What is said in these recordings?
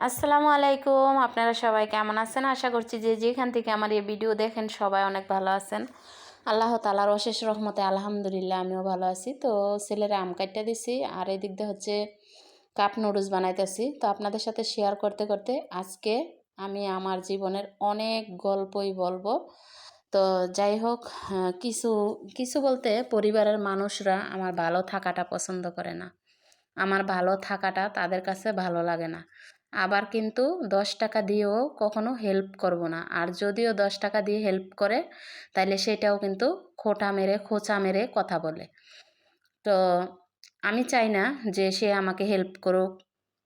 আসসালামু আলাইকুম। আপনারা সবাই কেমন আছেন? আশা করছি যে যেখান থেকে আমার এই ভিডিও দেখেন সবাই অনেক ভালো আছেন। আল্লাহ তাআলার অশেষ রহমতে আলহামদুলিল্লাহ আমিও ভালো আছি। তো ছেলেরা আম কাইট্টা দিছি আর এদিক দিয়ে হচ্ছে কাপ নুডলস বানাইতেছি। তো আপনাদের সাথে শেয়ার করতে করতে আজকে আমি আমার জীবনের অনেক গল্পই বলবো। তো যাই হোক, কিছু কিছু বলতে পরিবারের মানুষরা আমার ভালো থাকাটা পছন্দ করে না। আমার ভালো থাকাটা তাদের কাছে ভালো লাগে না। আবার কিন্তু ১০ টাকা দিয়েও কখনো হেল্প করব না। আর যদিও ১০ টাকা দিয়ে হেল্প করে তাইলে সেটাও কিন্তু খোঁচা মেরে কথা বলে। তো আমি চাই না যে সে আমাকে হেল্প করুক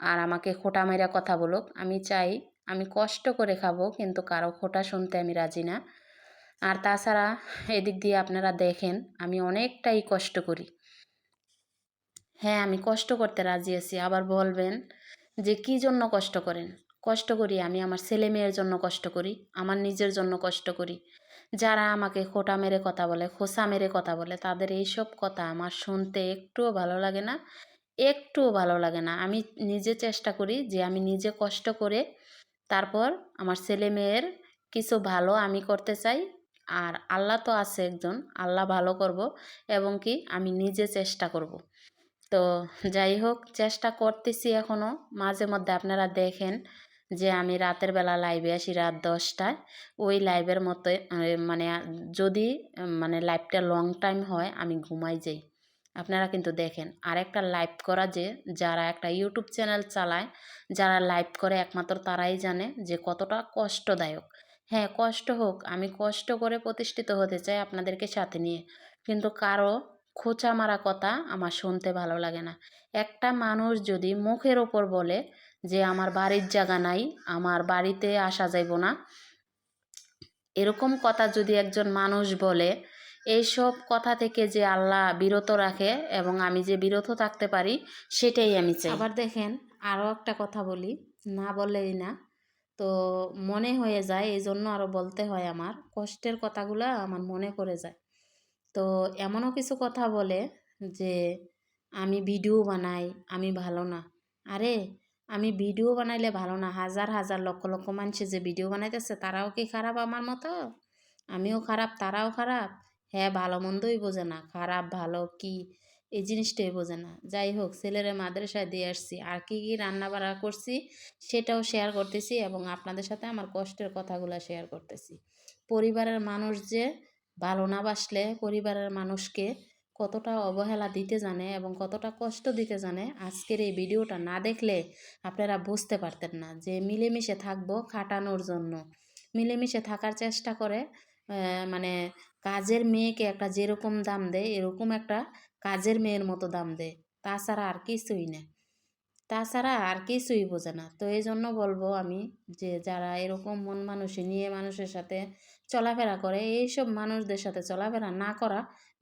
আর আমাকে খোঁটা মেরে কথা বলুক। আমি চাই আমি কষ্ট করে খাবো, কিন্তু কারো খোঁটা শুনতে আমি রাজি না। আর তাছাড়া এদিক দিয়ে আপনারা দেখেন আমি অনেকটাই কষ্ট করি। হ্যাঁ, আমি কষ্ট করতে রাজি আছি। আবার বলবেন যে কী জন্য কষ্ট করেন? কষ্ট করি আমি আমার ছেলেমেয়ের জন্য কষ্ট করি, আমার নিজের জন্য কষ্ট করি। যারা আমাকে খোঁটা মেরে কথা বলে, খোঁচা মেরে কথা বলে, তাদের এইসব কথা আমার শুনতে একটুও ভালো লাগে না, একটুও ভালো লাগে না। আমি নিজে চেষ্টা করি যে আমি নিজে কষ্ট করে তারপর আমার ছেলেমেয়ের কিছু ভালো আমি করতে চাই। আর আল্লাহ তো আছে একজন, আল্লাহ ভালো করব এবং কি আমি নিজে চেষ্টা করব। তো যাই হোক, চেষ্টা করতেছি এখনও। মাঝে মধ্যে আপনারা দেখেন যে আমি রাতের বেলা লাইভে আসি রাত ১০টায়। ওই লাইভের মতো মানে যদি মানে লাইভটা লং টাইম হয় আমি ঘুমাই যাই। আপনারা কিন্তু দেখেন আর একটা লাইভ করা যে যারা একটা ইউটিউব চ্যানেল চালায়, যারা লাইভ করে একমাত্র তারাই জানে যে কতটা কষ্টদায়ক। হ্যাঁ, কষ্ট হোক, আমি কষ্ট করে প্রতিষ্ঠিত হতে চাই আপনাদেরকে সাথে নিয়ে, কিন্তু কারো খোঁচা মারা কথা আমার শুনতে ভালো লাগে না। একটা মানুষ যদি মুখের ওপর বলে যে আমার বাড়ির জায়গা নাই, আমার বাড়িতে আসা যাইব না, এরকম কথা যদি একজন মানুষ বলে, এইসব কথা থেকে যে আল্লাহ বিরত রাখে এবং আমি যে বিরত থাকতে পারি সেটাই আমি চাই। আবার দেখেন আরও একটা কথা বলি, না বললেই না, তো মনে হয়ে যায়, এই জন্য আরও বলতে হয়। আমার কষ্টের কথাগুলো আমার মনে পড়ে যায়। তো এমনও কিছু কথা বলে যে আমি ভিডিও বানাই, আমি ভালো না। আরে, আমি ভিডিও বানাইলে ভালো না, হাজার হাজার লক্ষ লক্ষ মানুষে যে ভিডিও বানাইতেছে তারাও কি খারাপ আমার মতো? আমিও খারাপ, তারাও খারাপ। হ্যাঁ, ভালো মন্দই বোঝে না, খারাপ ভালো কি এই জিনিসটাই বোঝে না। যাই হোক, ছেলেরে মাদ্রাসায় দিয়ে আসছি, আর কি কি রান্না বাড়া করছি সেটাও শেয়ার করতেছি এবং আপনাদের সাথে আমার কষ্টের কথাগুলো শেয়ার করতেছি। পরিবারের মানুষ যে ভালো না বাসলে পরিবারের মানুষকে কতটা অবহেলা দিতে জানে এবং কতটা কষ্ট দিতে জানে, আজকের এই ভিডিওটা না দেখলে আপনারা বুঝতে পারতেন না। যে মিলেমিশে থাকবো খাটানোর জন্য, মিলেমিশে থাকার চেষ্টা করে, মানে কাজের মেয়েকে একটা যেরকম দাম দেয় এরকম একটা কাজের মেয়ের মতো দাম দেয়, তাছাড়া আর কিছুই না, তাছাড়া আর কিছুই বোঝে না। তো এই জন্য বলবো আমি যে যারা এরকম মন মানসি নিয়ে মানুষের সাথে চলাফেরা করে, এইসব মানুষদের সাথে চলাফেরা না করা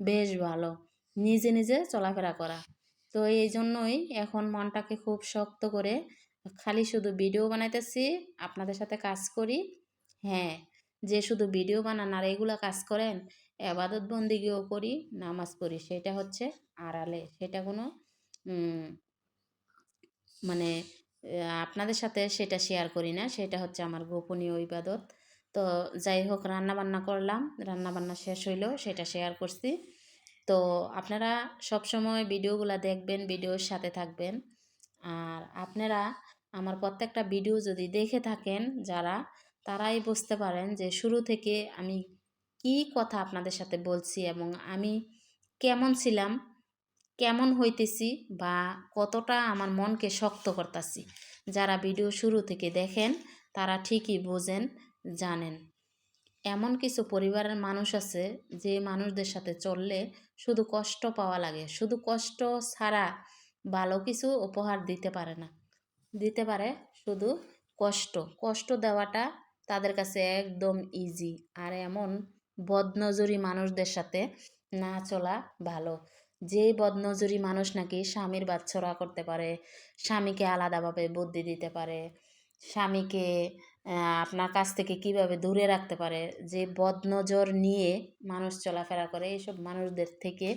বেশ ভালো, নিজে নিজে চলাফেরা করা। তো এই জন্যই এখন মনটাকে খুব শক্ত করে খালি শুধু ভিডিও বানাইতেছি, আপনাদের সাথে কাজ করি। হ্যাঁ, যে শুধু ভিডিও বানান আর এগুলা কাজ করেন, এবাদত বন্দিগিও করি, নামাজ পড়ি, সেটা হচ্ছে আড়ালে, সেটা কোনো মানে আপনাদের সাথে সেটা শেয়ার করি না, সেটা হচ্ছে আমার গোপনীয় ইবাদত। তো যাই হোক, রান্না বান্না করলাম, রান্না বান্না শেষ হইলো, সেটা শেয়ার করছি। তো আপনারা সবসময় ভিডিওগুলো দেখবেন, ভিডিওর সাথে থাকবেন। আর আপনারা আমার প্রত্যেকটা ভিডিও যদি দেখে থাকেন যারা, তারাই বুঝতে পারেন যে শুরু থেকে আমি কি কথা আপনাদের সাথে বলছি এবং আমি কেমন ছিলাম, কেমন হইতেছি, বা কতটা আমার মনকে শক্ত করতেছি। যারা ভিডিও শুরু থেকে দেখেন তারা ঠিকই বোঝেন, জানেন। এমন কিছু পরিবারের মানুষ আছে যে মানুষদের সাথে চললে শুধু কষ্ট পাওয়া লাগে, শুধু কষ্ট ছাড়া ভালো কিছু উপহার দিতে পারে না, দিতে পারে শুধু কষ্ট। কষ্ট দেওয়াটা তাদের কাছে একদম ইজি। আর এমন বদনজরি মানুষদের সাথে না চলা ভালো। যে বদনজরি মানুষ নাকি স্বামীর বাচ্চরা করতে পারে, স্বামীকে আলাদাভাবে বুদ্ধি দিতে পারে, স্বামীকে আপনার কাছ থেকে কিভাবে দূরে রাখতে পারে, যে বদনজর নিয়ে মানুষ চলাফেরা করে, এইসব মানুষদের থেকে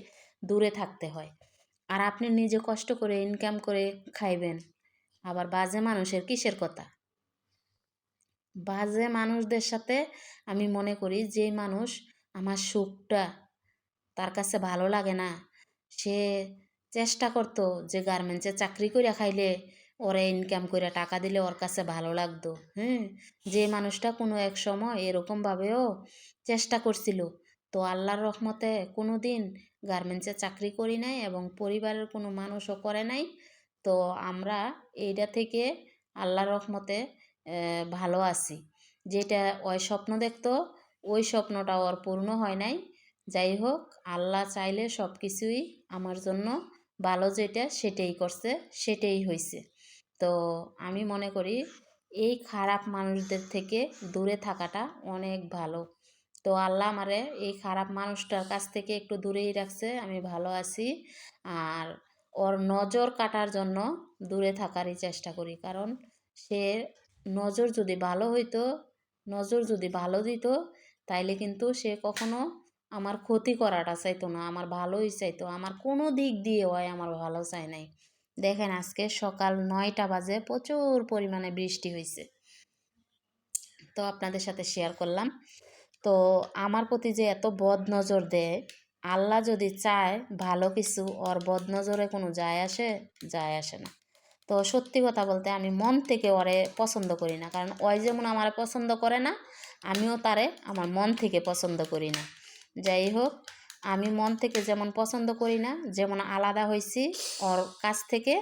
দূরে থাকতে হয়। আর আপনি নিজে কষ্ট করে ইনকাম করে খাইবেন, আবার বাজে মানুষের কিসের কথা? বাজে মানুষদের সাথে আমি মনে করি যে মানুষ আমার সুখটা তার কাছে ভালো লাগে না, সে চেষ্টা করতো যে গার্মেন্টসে চাকরি করে খাইলে ওরে ইনকাম করে টাকা দিলে ওর কাছে ভালো লাগতো। হ্যাঁ, যে মানুষটা কোনো এক সময় এরকমভাবেও চেষ্টা করছিল, তো আল্লাহর রহমতে কোনো দিন গার্মেন্টসে চাকরি করি নাই এবং পরিবারের কোনো মানুষও করে নাই। তো আমরা এইটা থেকে আল্লাহর রহমতে ভালো আছি। যেটা ওই স্বপ্ন দেখতো, ওই স্বপ্নটা ওর পূর্ণ হয় নাই। যাই হোক, আল্লাহ চাইলে সব কিছুই আমার জন্য ভালো, যেটা সেটাই করছে, সেটাই হয়েছে। তো আমি মনে করি এই খারাপ মানুষদের থেকে দূরে থাকাটা অনেক ভালো। তো আল্লাহ আমারে এই খারাপ মানুষটার কাছ থেকে একটু দূরেই রাখছে, আমি ভালো আছি। আর ওর নজর কাটার জন্য দূরে থাকারই চেষ্টা করি, কারণ সে নজর যদি ভালো হইতো, নজর যদি ভালো দিত, তাইলে কিন্তু সে কখনো আমার ক্ষতি করাটা চাইতো না, আমার ভালোই চাইতো। আমার কোনো দিক দিয়ে হয় আমার ভালো চায় নাই। দেখেন আজকে সকাল 9টা বাজে প্রচুর পরিমাণে বৃষ্টি হয়েছে, তো আপনাদের সাথে শেয়ার করলাম। তো আমার প্রতি যে এত বদ নজর দেয়, আল্লাহ যদি চায় ভালো কিছু, ওর বদ নজরে কোনো যায় আসে? যায় আসে না। তো সত্যি কথা বলতে আমি মন থেকে ওরে পছন্দ করি না, কারণ ওই যেমন আমার পছন্দ করে না, আমিও তারে আমার মন থেকে পছন্দ করি না। যাই হোক, আমি মন থেকে যেমন পছন্দ করি না, যেমন আলাদা হয়েছি ওর কাছ থেকে,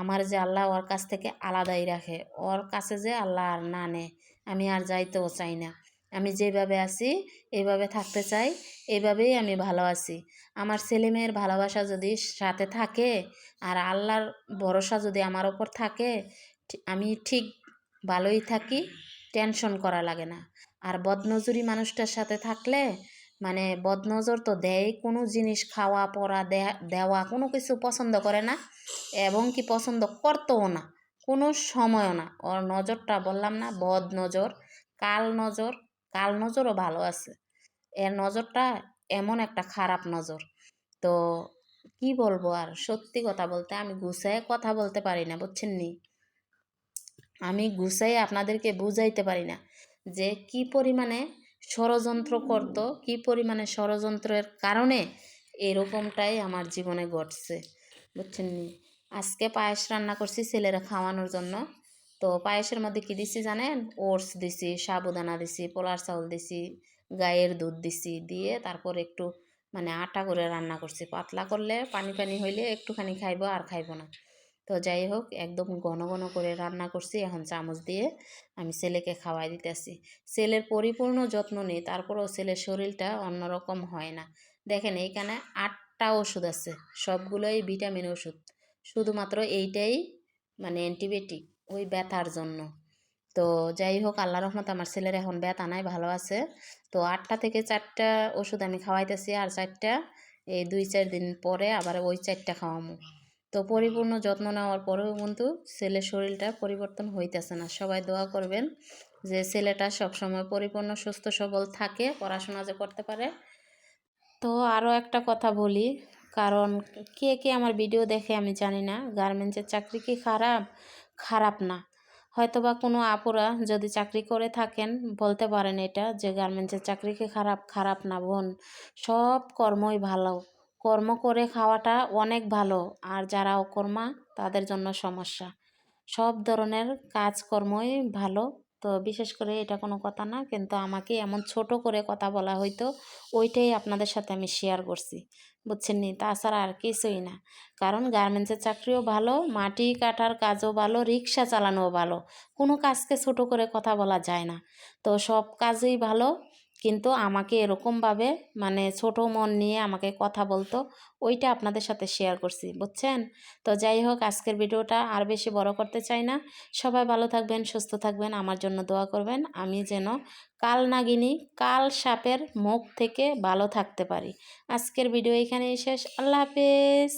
আমার যে আল্লাহ ওর কাছ থেকে আলাদাই রাখে। ওর কাছে যে আল্লাহ আর না নেয়, আমি আর যাইতেও চাই না। আমি যেভাবে আছি এইভাবে থাকতে চাই, এইভাবেই আমি ভালো আছি। আমার ছেলে মেয়ের ভালোবাসা যদি সাথে থাকে আর আল্লাহর ভরসা যদি আমার ওপর থাকে, আমি ঠিক ভালোই থাকি, টেনশন করা লাগে না। আর বদনজরি মানুষটার সাথে থাকলে মানে বদনজর তো দেয়, কোনো জিনিস খাওয়া পরা দেওয়া কোনো কিছু পছন্দ করে না, এবং কি পছন্দ করতেও না, কোনো সময়ও না। ওর নজরটা বললাম না, বদ নজর, কাল নজর। কাল নজরও ভালো আছে, এর নজরটা এমন একটা খারাপ নজর। তো কি বলবো আর, সত্যি কথা বলতে আমি গুছায় কথা বলতে পারি না, বুঝছেন নি? আমি গুছাই আপনাদেরকে বুঝাইতে পারি না যে কি পরিমাণে ষড়যন্ত্র করতো, কি পরিমাণে ষড়যন্ত্রের কারণে এরকমটাই আমার জীবনে ঘটছে, বুঝছেন নি? আজকে পায়েস রান্না করছি ছেলেরা খাওয়ানোর জন্য। তো পায়েসের মধ্যে কি দিছি জানেন? ওটস দিছি, সাবুদানা দিছি, পোলার চাউল দিছি, গাইয়ের দুধ দিছি, দিয়ে তারপর একটু মানে আটা করে রান্না করছি। পাতলা করলে পানি পানি হইলে একটুখানি খাইবো, আর খাইবো না। তো যাই হোক, একদম ঘন ঘন করে রান্না করছি, এখন চামচ দিয়ে আমি ছেলেকে খাওয়াই দিতেছি। ছেলের পরিপূর্ণ যত্ন নিই, তারপরেও ছেলের শরীরটা অন্যরকম হয় না। দেখেন এইখানে 8টা ওষুধ আছে, সবগুলোই ভিটামিন ওষুধ, শুধুমাত্র এইটাই মানে অ্যান্টিবায়োটিক ওই ব্যথার জন্য। তো যাই হোক, আল্লাহ রহমত আমার ছেলের এখন ব্যথা নাই, ভালো আছে। তো 8টা থেকে 4টা ওষুধ আমি খাওয়াইতেছি, আর 4টা এই 2-4 দিন পরে আবার ওই 4টা খাওয়ামো। তো পরিপূর্ণ যত্ন নেওয়ার পরেও কিন্তু ছেলের শরীরটা পরিবর্তন হইতেছে না। সবাই দোয়া করবেন যে ছেলেটা সবসময় পরিপূর্ণ সুস্থ সবল থাকে, পড়াশোনা যে করতে পারে। তো আরও একটা কথা বলি, কারণ কে কে আমার ভিডিও দেখে আমি জানি না, গার্মেন্টসের চাকরি কি খারাপ? খারাপ না। হয়তোবা কোনো আপুরা যদি চাকরি করে থাকেন বলতে পারেন এটা, যে গার্মেন্টসের চাকরি কি খারাপ? খারাপ না বোন, সব কর্মই ভালো। কর্ম করে খাওয়াটা অনেক ভালো, আর যারা অকর্মা তাদের জন্য সমস্যা। সব ধরনের কাজকর্মই ভালো। তো বিশেষ করে এটা কোনো কথা না, কিন্তু আমাকে এমন ছোট করে কথা বলা হয়তো, ওইটাই আপনাদের সাথে আমি শেয়ার করছি, বুঝছেন নি? তাছাড়া আর কিছুই না। কারণ গার্মেন্টসের চাকরিও ভালো, মাটি কাটার কাজও ভালো, রিক্সা চালানোও ভালো। কোনো কাজকে ছোট করে কথা বলা যায় না। তো সব কাজই ভালো, কিন্তু আমাকে এরকমভাবে মানে ছোট মন নিয়ে আমাকে কথা বলতো, ওইটা আপনাদের সাথে শেয়ার করছি, বুঝছেন? তো যাই হোক, আজকের ভিডিওটা আর বেশি বড় করতে চাই না। সবাই ভালো থাকবেন, সুস্থ থাকবেন, আমার জন্য দোয়া করবেন, আমি যেন কাল নাগিনী, কাল সাপের মুখ থেকে ভালো থাকতে পারি। আজকের ভিডিও এখানেই শেষ। আল্লাহ হাফেজ।